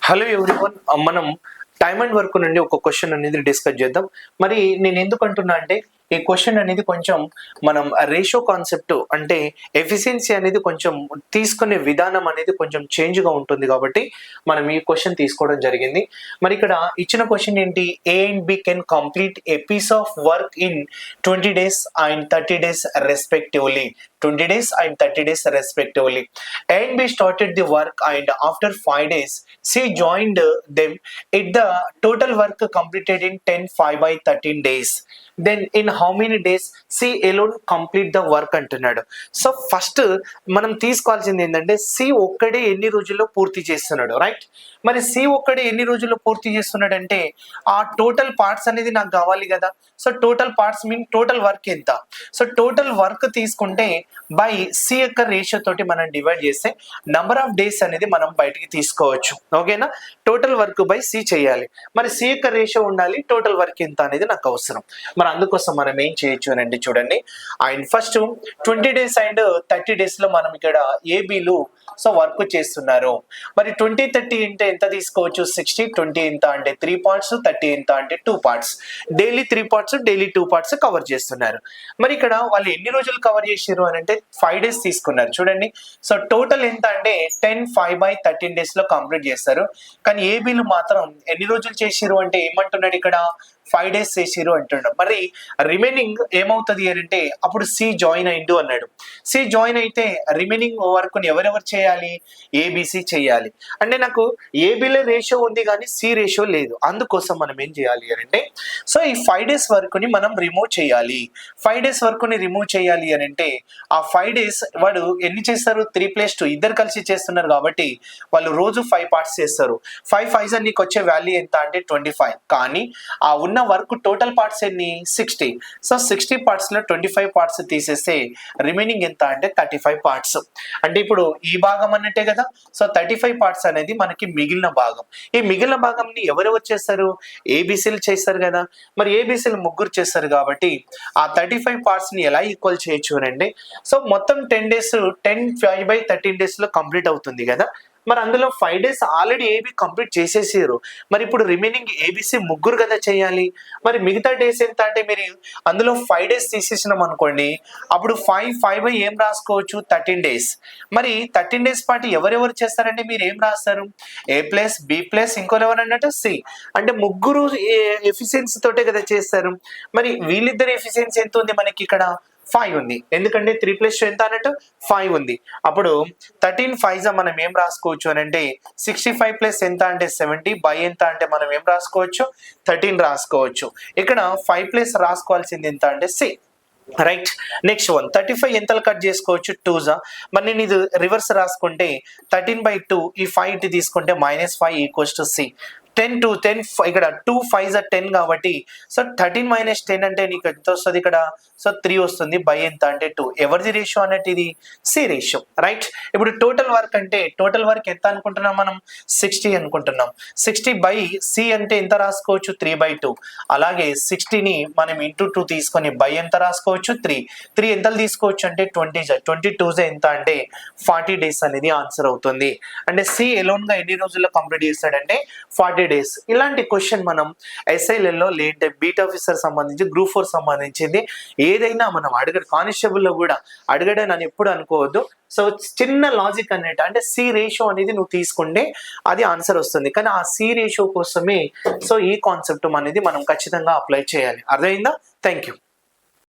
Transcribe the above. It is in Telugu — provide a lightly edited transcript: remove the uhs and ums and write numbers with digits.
హలో ఎవ్రీవన్, మనం టైమ్ అండ్ వర్క్ నుండి ఒక క్వశ్చన్ అనేది డిస్కస్ చేద్దాం. మరి నేను ఎందుకు అంటున్నా అంటే ఈ క్వశ్చన్ అనేది కొంచెం మనం రేషియో కాన్సెప్ట్ అంటే ఎఫిషియన్సీ అనేది కొంచెం తీసుకునే విధానం అనేది కొంచెం చేంజ్గా ఉంటుంది కాబట్టి మనం ఈ క్వశ్చన్ తీసుకోవడం జరిగింది. మరి ఇక్కడ ఇచ్చిన క్వశ్చన్ ఏంటి? A and B can complete a piece of work in 20 days and 30 days respectively. 20 days and 30 days respectively. A and B started the work and after 5 days C joined them. The total work completed in 10 5 by 13 days. Then in how many days C alone complete the work అంటున్నాడు. సో ఫస్ట్ మనం తీసుకోవాల్సింది ఏంటంటే సి ఒక్కడే ఎన్ని రోజుల్లో పూర్తి చేస్తున్నాడు, రైట్? మరి సి ఒక్కడే ఎన్ని రోజుల్లో పూర్తి చేస్తున్నాడు అంటే ఆ టోటల్ పార్ట్స్ అనేది నాకు కావాలి కదా. So total parts mean total work ఎంత. సో టోటల్ వర్క్ తీసుకుంటే బై సి యొక్క రేషియో తోటి మనం డివైడ్ చేస్తే నంబర్ ఆఫ్ డేస్ అనేది మనం బయటికి తీసుకోవచ్చు. ఓకేనా? టోటల్ వర్క్ బై సి చేయాలి. మరి సి యొక్క రేషియో ఉండాలి, టోటల్ వర్క్ ఎంత అనేది నాకు అవసరం. మరి అందుకోసం మనం ఏం చేయొచ్చు అని అంటే చూడండి, and first 20 days and 30 days లో మనం ఇక్కడ ఏబీలు సో వర్క్ చేస్తున్నారు. మరి 20 30 అంటే ఎంత తీసుకోవచ్చు? 60. 20 ఎంత అంటే 3 parts, 30 ఎంత అంటే 2 parts. Daily 3 parts, daily 2 parts cover చేస్తున్నారు. మరి ఇక్కడ వాళ్ళు ఎన్ని రోజులు కవర్ చేసారు అని అంటే 5 days తీసుకున్నారు. చూడండి, సో టోటల్ ఎంత అంటే 10 5 by 13 days లో కంప్లీట్ చేస్తారు. కానీ ఏబీలు మాత్రం ఎన్ని రోజులు చేసిరు అంటే ఏమంటున్నాడు ఇక్కడ? 5 days చేసిరు అంటున్నాడు. మరి రిమైనింగ్ ఏమవుతుంది అని అంటే అప్పుడు సి జాయిన్ అయిండు అన్నాడు. సి జాయిన్ అయితే రిమైనింగ్ వర్క్ ఎవరెవరు చేయాలి? ఏబిసి చేయాలి. అంటే నాకు ఏబిలో రేషియో ఉంది కానీ సి రేషియో లేదు. అందుకోసం మనం ఏం చేయాలి అని అంటే సో ఈ 5 days వర్క్ ని మనం రిమూవ్ చేయాలి. 5 days వర్క్ ని రిమూవ్ చేయాలి అని అంటే ఆ 5 days వాడు ఎన్ని చేస్తారు? 3+2 ఇద్దరు కలిసి చేస్తున్నారు కాబట్టి వాళ్ళు రోజు 5 parts చేస్తారు. 5 5 నీకు వచ్చే వాల్యూ ఎంత అంటే 25. కానీ ఆ ఉన్న వర్క్ టోటల్ పార్ట్స్ ఎన్ని? 60. సో 60 parts లో 25 parts తీసేస్తే రిమైనింగ్ ఎంత అంటే 35 parts. అంటే ఇప్పుడు ఈ భాగం అన్నట్టే కదా. సో 35 parts అనేది మనకి మిగిలిన భాగం. ఈ మిగిలిన భాగంని ఎవరెవరు చేస్తారు? ఏబిసిలు చేస్తారు కదా. మరి ఏబిసిలు ముగ్గురు చేస్తారు కాబట్టి ఆ 35 parts ని ఎలా ఈక్వల్ చేయొచ్చు అని అంటే సో మొత్తం 10 days 10 5 by 13 days లో కంప్లీట్ అవుతుంది కదా. మరి అందులో 5 days ఆల్రెడీ ఏబి కంప్లీట్ చేసేసారు. మరి ఇప్పుడు రిమైనింగ్ ఏబిసి ముగ్గురు కదా చేయాలి. మరి మిగతా డేస్ ఎంత అంటే మీరు అందులో 5 days తీసేసినాం అనుకోండి, అప్పుడు 5 5 by ఏం రాసుకోవచ్చు? 13 days. మరి 13 days పాటు ఎవరెవరు చేస్తారంటే మీరు ఏం రాస్తారు? ఏ ప్లస్ బి ప్లస్ ఇంకోరు ఎవరు అన్నట్టు సి. అంటే ముగ్గురు ఎఫిషియన్సీ తోటే కదా చేస్తారు. మరి వీళ్ళిద్దరు ఎఫిషియన్సీ ఎంత ఉంది మనకి ఇక్కడ? 5 ఉంది. ఎందుకంటే 3+2 ఎంత అన్నట్టు 5 ఉంది. అప్పుడు 13 5 మనం ఏం రాసుకోవచ్చు అని అంటే 65 ప్లస్ ఎంత అంటే 70 బై ఎంత అంటే మనం ఏం రాసుకోవచ్చు? 13 రాసుకోవచ్చు. ఇక్కడ 5 ప్లస్ రాసుకోవాల్సింది ఎంత అంటే 6. రైట్. నెక్స్ట్ 35 ఎంతలు కట్ చేసుకోవచ్చు? 2 మరి నేను ఇది రివర్స్ రాసుకుంటే 13/2 ఈ 5 తీసుకుంటే -5 = C. 10 to 10 ఇక్కడ 2 5 10 కాబట్టి సో 13 - 10 అంటే నీకు ఎంత వస్తుంది ఇక్కడ? సో 3 వస్తుంది. బై ఎంత అంటే 2. ఎవరిది రేషియో అన్నట్టు? ఇది సి రేషియో, రైట్. ఇప్పుడు టోటల్ వర్క్ అంటే టోటల్ వర్క్ ఎంత అనుకుంటున్నాం మనం? 60 అనుకుంటున్నాం. 60 బై సి అంటే ఎంత రాసుకోవచ్చు? 3/2. అలాగే 60ని మనం ఇంటూ 2 తీసుకొని బై ఎంత రాసుకోవచ్చు? 3 ఎంతలు తీసుకోవచ్చు అంటే 22 ఎంత అంటే 40 days అనేది ఆన్సర్ అవుతుంది. అంటే సి ఎలోన్ గా ఎన్ని రోజుల్లో కంప్లీట్ చేస్తాడంటే 40 days. ఇలాంటి క్వశ్చన్ మనం ఎస్ఐలలో లేదంటే బీట్ ఆఫీసర్ సంబంధించి గ్రూప్ 4 సంబంధించింది ఏదైనా మనం కానిస్టేబుల్ లో కూడా అడగడం అని ఎప్పుడు అనుకోవద్దు. సో చిన్న లాజిక్ అన్నట్టు అంటే సి రేషియో అనేది నువ్వు తీసుకుంటే అది ఆన్సర్ వస్తుంది. కానీ ఆ సి రేషియో కోసమే సో ఈ కాన్సెప్ట్ అనేది మనం ఖచ్చితంగా అప్లై చేయాలి. అర్థమైందా? Thank you.